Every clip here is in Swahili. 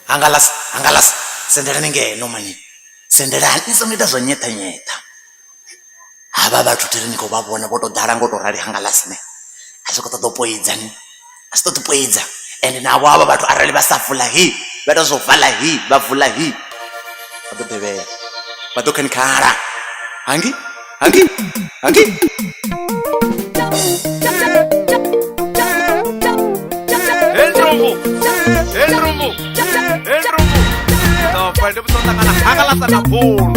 Hangalas sendelani ngeno mani. Sendelani somita zonyeta nyeta. Aba batho tere niko ba bona bo to dala ngo to rali hangalas ne. Asiko to poidza ni. Asito to poidza. And na aba batho arali basafula hi. Bato zofala hi, bavula hi. Bato bebe. Bato kankara. Hangi? El rumbo. No, pues de pronto hágalas a la pool.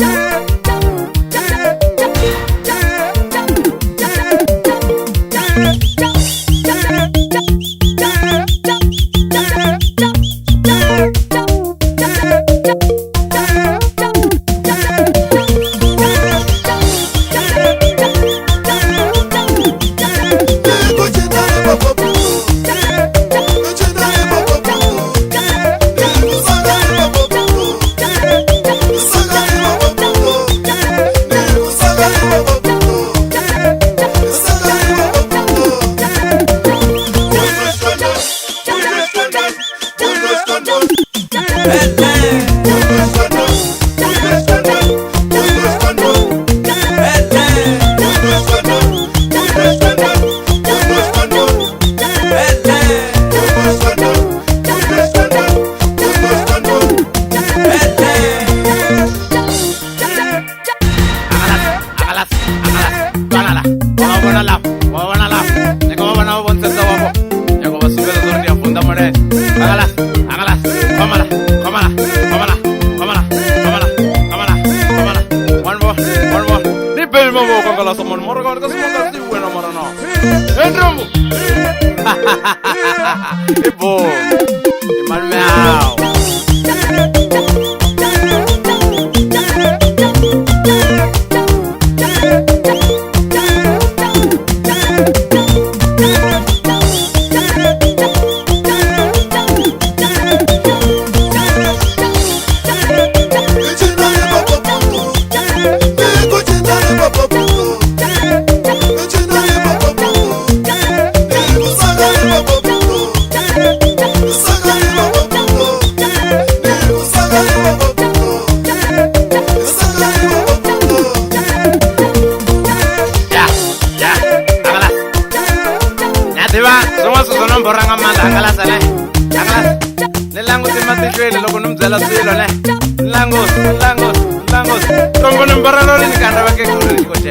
Langos. Como no embarraron ni canta va que correr el coche.